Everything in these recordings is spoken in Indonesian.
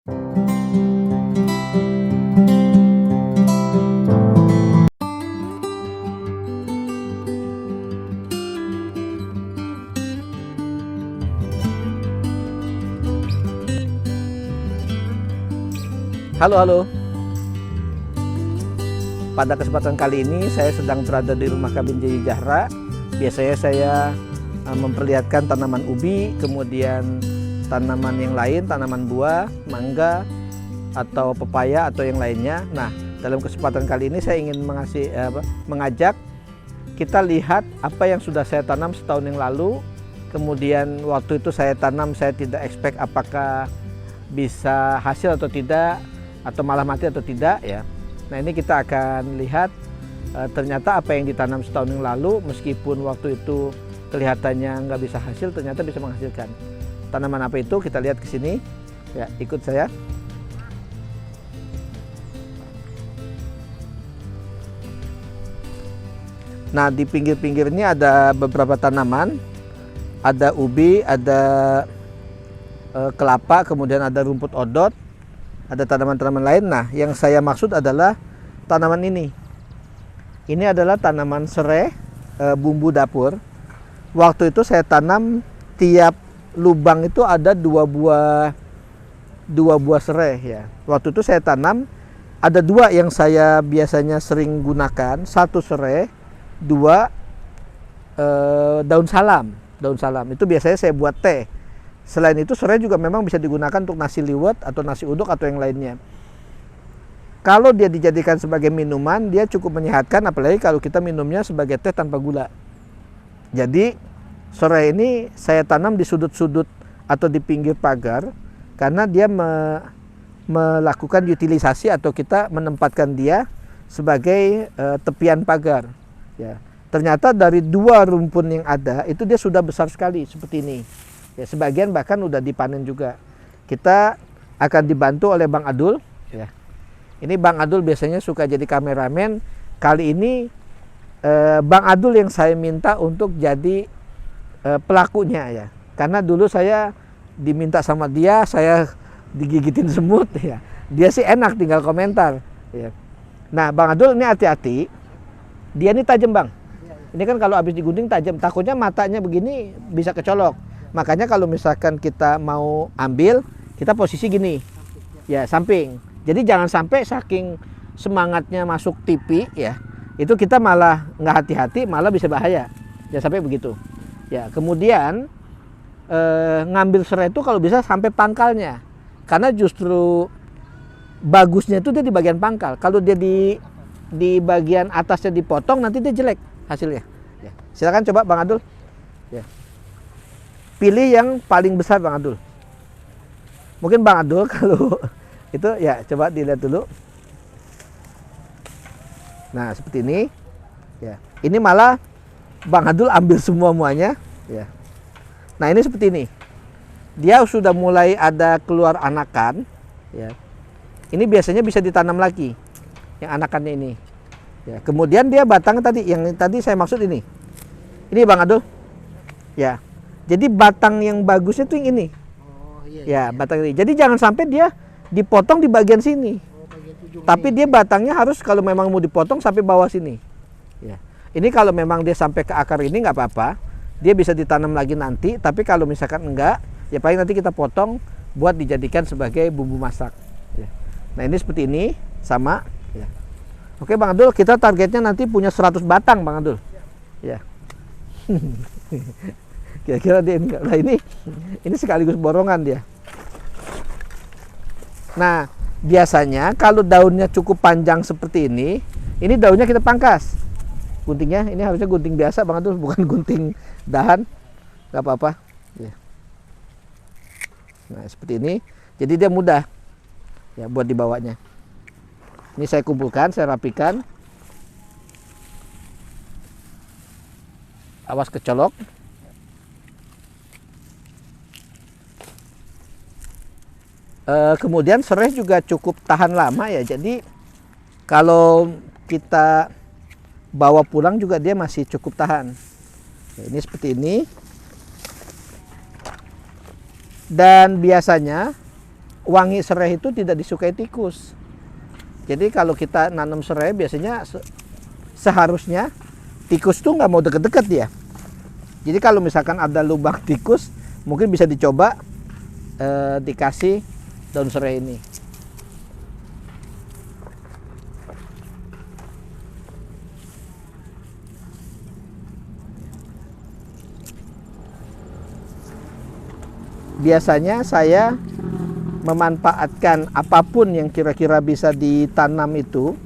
Halo, halo. Pada kesempatan kali ini saya sedang berada di rumah Kabin Jaya Jahra. Biasanya saya memperlihatkan tanaman ubi, kemudian tanaman yang lain, tanaman buah, mangga, atau pepaya atau yang lainnya. Nah, dalam kesempatan kali ini saya ingin mengajak kita lihat apa yang sudah saya tanam setahun yang lalu. Kemudian waktu itu saya tanam, saya tidak expect apakah bisa hasil atau tidak, atau malah mati atau tidak ya. Nah, ini kita akan lihat ternyata apa yang ditanam setahun yang lalu, meskipun waktu itu kelihatannya nggak bisa hasil, ternyata bisa menghasilkan. Tanaman apa itu? Kita lihat ke sini. Ya, ikut saya. Nah, di pinggir-pinggirnya ada beberapa tanaman. Ada ubi, ada kelapa, kemudian ada rumput odot, ada tanaman-tanaman lain. Nah, yang saya maksud adalah tanaman ini. Ini adalah tanaman serai, bumbu dapur. Waktu itu saya tanam, tiap lubang itu ada dua buah serai ya. Waktu itu saya tanam ada dua yang saya biasanya sering gunakan, satu serai, dua daun salam. Daun salam itu biasanya saya buat teh. Selain itu serai juga memang bisa digunakan untuk nasi liwet atau nasi uduk atau yang lainnya. Kalau dia dijadikan sebagai minuman, dia cukup menyehatkan, apalagi kalau kita minumnya sebagai teh tanpa gula. Jadi serai ini saya tanam di sudut-sudut atau di pinggir pagar karena dia melakukan utilisasi atau kita menempatkan dia sebagai tepian pagar. Ya. Ternyata dari dua rumpun yang ada itu dia sudah besar sekali seperti ini. Ya, sebagian bahkan udah dipanen juga. Kita akan dibantu oleh Bang Adul. Ya. Ini Bang Adul biasanya suka jadi kameramen. Kali ini Bang Adul yang saya minta untuk jadi pelakunya ya. Karena dulu saya diminta sama dia, saya digigitin semut ya. Dia sih enak tinggal komentar. Ya. Nah, Bang Adul ini hati-hati. Dia ini tajam, Bang. Ini kan kalau habis digunting tajam. Takutnya matanya begini bisa kecolok. Makanya kalau misalkan kita mau ambil, kita posisi gini, ya samping. Jadi jangan sampai saking semangatnya masuk TV ya, itu kita malah nggak hati-hati, malah bisa bahaya. Ya sampai begitu. Ya kemudian ngambil serai itu kalau bisa sampai pangkalnya, karena justru bagusnya itu dia di bagian pangkal. Kalau dia di bagian atasnya dipotong, nanti dia jelek hasilnya. Ya. Silakan coba Bang Adul. Ya. Pilih yang paling besar Bang Adul. Mungkin Bang Adul kalau itu ya coba dilihat dulu. Nah seperti ini. Ya. Ini malah Bang Adul ambil semuanya. Ya. Nah ini seperti ini. Dia sudah mulai ada keluar anakan. Ya. Ini biasanya bisa ditanam lagi. Yang anakannya ini. Ya. Kemudian dia batang tadi, yang tadi saya maksud ini. Ini Bang Adul. Ya. Jadi batang yang bagusnya itu yang ini. Oh, iya, ya, batang ini. Jadi jangan sampai dia dipotong di bagian sini. Tapi dia batangnya harus kalau memang mau dipotong sampai bawah sini. Ya. Ini kalau memang dia sampai ke akar ini nggak apa-apa. Dia bisa ditanam lagi nanti. Tapi kalau misalkan enggak, ya paling nanti kita potong buat dijadikan sebagai bumbu masak. Ya. Nah ini seperti ini, sama. Ya. Oke Bang Adul, kita targetnya nanti punya 100 batang Bang Adul. Ya. Kira-kira dia enggak. Nah ini sekaligus borongan dia. Nah biasanya kalau daunnya cukup panjang seperti ini daunnya kita pangkas. Guntingnya ini harusnya gunting biasa Bang Adul, bukan gunting dahan. Gak apa-apa. Ya. Nah seperti ini. Jadi dia mudah ya buat dibawanya. Ini saya kumpulkan, saya rapikan. Awas kecolok. Kemudian serai juga cukup tahan lama ya. Jadi kalau kita bawa pulang juga dia masih cukup tahan. Ya, ini seperti ini. Dan biasanya wangi serai itu tidak disukai tikus. Jadi kalau kita nanam serai biasanya seharusnya tikus tuh nggak mau deket-deket dia. Jadi kalau misalkan ada lubang tikus, mungkin bisa dicoba dikasih daun serai ini. Biasanya saya memanfaatkan apapun yang kira-kira bisa ditanam itu,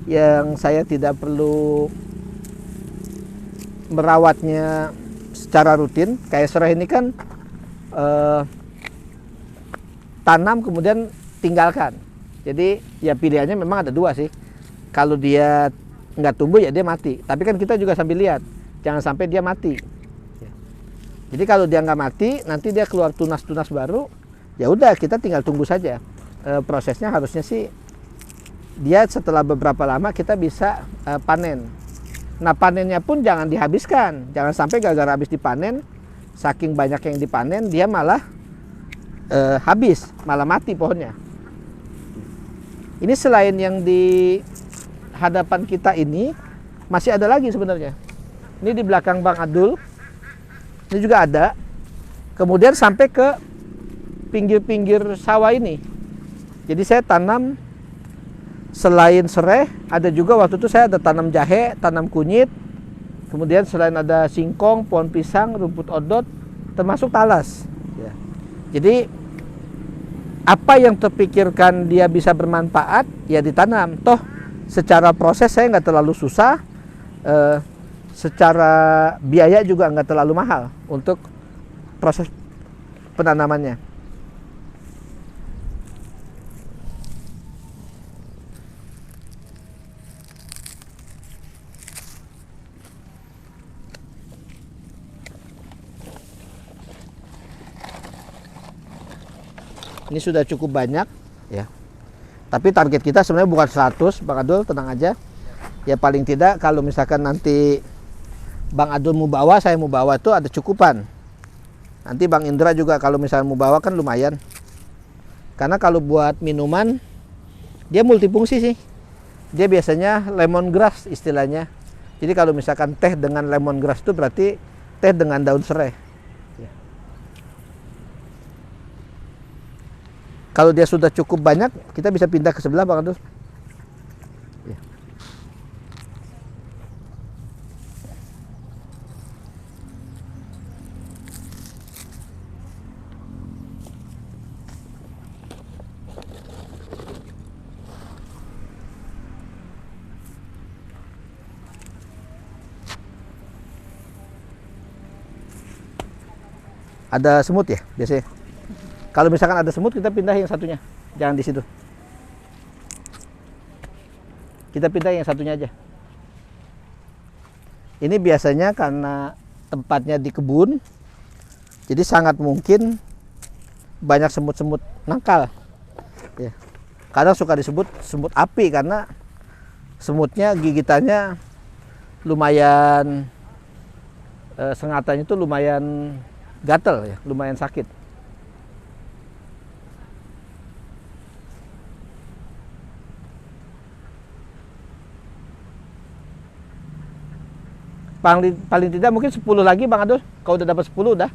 yang saya tidak perlu merawatnya secara rutin. Kayak serai ini kan tanam kemudian tinggalkan. Jadi ya pilihannya memang ada dua sih. Kalau dia nggak tumbuh ya dia mati. Tapi kan kita juga sambil lihat, jangan sampai dia mati. Jadi kalau dia nggak mati, nanti dia keluar tunas-tunas baru, ya udah kita tinggal tunggu saja. Prosesnya harusnya sih dia setelah beberapa lama kita bisa panen. Nah panennya pun jangan dihabiskan, jangan sampai gara-gara habis dipanen, saking banyak yang dipanen dia malah habis, malah mati pohonnya. Ini selain yang di hadapan kita ini, masih ada lagi sebenarnya. Ini di belakang Bang Adul. Ini juga ada. Kemudian sampai ke pinggir-pinggir sawah ini. Jadi saya tanam selain serai, ada juga waktu itu saya ada tanam jahe, tanam kunyit. Kemudian selain ada singkong, pohon pisang, rumput odot, termasuk talas. Ya. Jadi apa yang terpikirkan dia bisa bermanfaat, ya ditanam. Toh secara proses saya nggak terlalu susah. Secara biaya juga nggak terlalu mahal untuk proses penanamannya. Ini sudah cukup banyak ya. Tapi target kita sebenarnya bukan 100, Bang Adul, tenang aja. Ya paling tidak kalau misalkan nanti Bang Adul mau bawa, saya mau bawa, itu ada cukupan. Nanti Bang Indra juga kalau misalnya mau bawa kan lumayan. Karena kalau buat minuman dia multifungsi sih. Dia biasanya lemongrass istilahnya. Jadi kalau misalkan teh dengan lemongrass itu berarti teh dengan daun serai. Kalau dia sudah cukup banyak, kita bisa pindah ke sebelah, Bang Adul. Ada semut ya biasanya. Kalau misalkan ada semut, kita pindah yang satunya, jangan di situ. Kita pindah yang satunya aja. Ini biasanya karena tempatnya di kebun, jadi sangat mungkin banyak semut-semut nakal. Ya. Kadang suka disebut semut api karena semutnya gigitannya lumayan, sengatannya itu lumayan gatel ya, lumayan sakit. Paling tidak mungkin 10 lagi, Bang Adul. Kalau udah dapat 10 udah.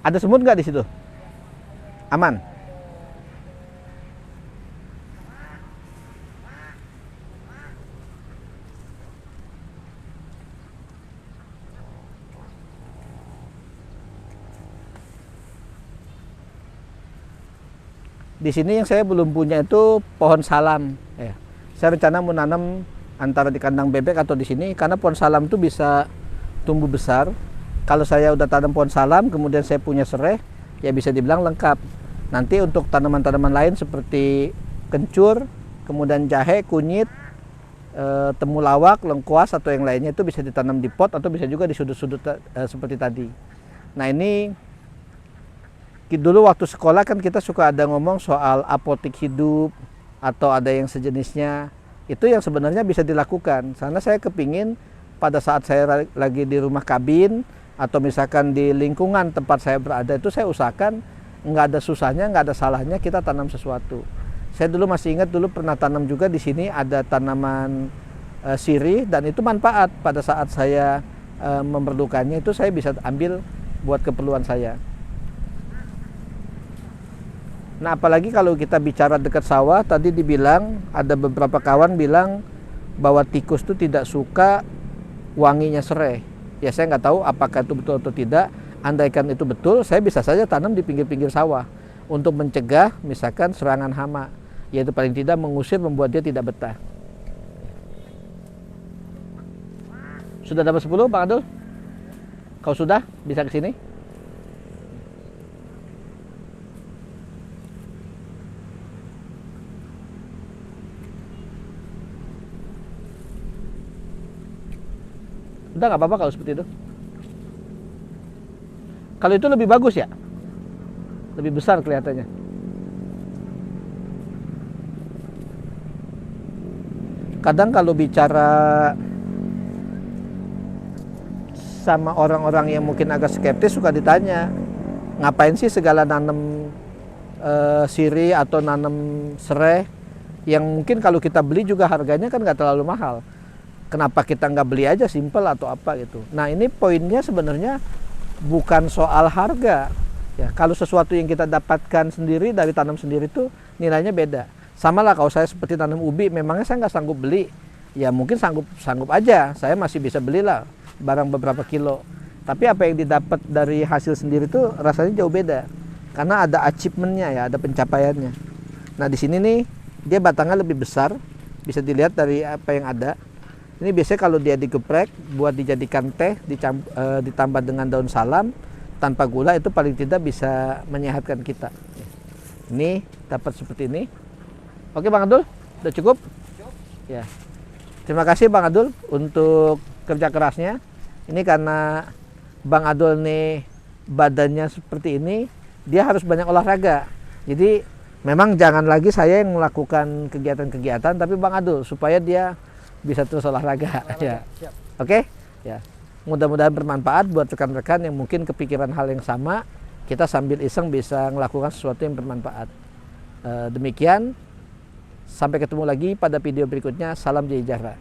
Ada semut nggak di situ? Aman. Di sini yang saya belum punya itu pohon salam. Ya. Saya rencana mau nanam antara di kandang bebek atau di sini, karena pohon salam itu bisa tumbuh besar. Kalau saya udah tanam pohon salam, kemudian saya punya serai, ya bisa dibilang lengkap. Nanti untuk tanaman-tanaman lain seperti kencur, kemudian jahe, kunyit, temulawak, lengkuas atau yang lainnya itu bisa ditanam di pot atau bisa juga di sudut-sudut seperti tadi. Nah ini dulu waktu sekolah kan kita suka ada ngomong soal apotek hidup atau ada yang sejenisnya. Itu yang sebenarnya bisa dilakukan. Karena saya kepingin pada saat saya lagi di rumah kabin atau misalkan di lingkungan tempat saya berada itu saya usahakan nggak ada susahnya, nggak ada salahnya kita tanam sesuatu. Saya dulu masih ingat dulu pernah tanam juga di sini ada tanaman sirih dan itu manfaat pada saat saya memerlukannya itu saya bisa ambil buat keperluan saya. Nah apalagi kalau kita bicara dekat sawah, tadi dibilang ada beberapa kawan bilang bahwa tikus itu tidak suka wanginya serai. Ya saya nggak tahu apakah itu betul atau tidak. Andaikan itu betul, saya bisa saja tanam di pinggir-pinggir sawah untuk mencegah misalkan serangan hama, yaitu paling tidak mengusir, membuat dia tidak betah. Sudah dapat 10 Bang Adul? Kau sudah bisa ke sini? Udah nggak apa-apa kalau seperti itu. Kalau itu lebih bagus ya, lebih besar kelihatannya. Kadang kalau bicara sama orang-orang yang mungkin agak skeptis suka ditanya, ngapain sih segala nanam sirih atau nanam serai yang mungkin kalau kita beli juga harganya kan nggak terlalu mahal. Kenapa kita nggak beli aja simple atau apa gitu. Nah ini poinnya sebenarnya bukan soal harga. Ya, kalau sesuatu yang kita dapatkan sendiri dari tanam sendiri itu nilainya beda. Sama lah kalau saya seperti tanam ubi, memangnya saya nggak sanggup beli. Ya mungkin sanggup aja, saya masih bisa belilah barang beberapa kilo. Tapi apa yang didapat dari hasil sendiri itu rasanya jauh beda. Karena ada achievementnya ya, ada pencapaiannya. Nah di sini nih dia batangnya lebih besar, bisa dilihat dari apa yang ada. Ini biasanya kalau dia digeprek buat dijadikan teh, ditambah dengan daun salam tanpa gula itu paling tidak bisa menyehatkan kita. Ini dapat seperti ini. Oke Bang Adul, udah cukup? Ya. Terima kasih Bang Adul untuk kerja kerasnya. Ini karena Bang Adul nih badannya seperti ini, dia harus banyak olahraga. Jadi memang jangan lagi saya yang melakukan kegiatan-kegiatan, tapi Bang Adul supaya dia bisa terus olahraga. Ya. Oke? Ya. Mudah-mudahan bermanfaat buat rekan-rekan yang mungkin kepikiran hal yang sama. Kita sambil iseng bisa melakukan sesuatu yang bermanfaat. Demikian. Sampai ketemu lagi pada video berikutnya. Salam sejahtera.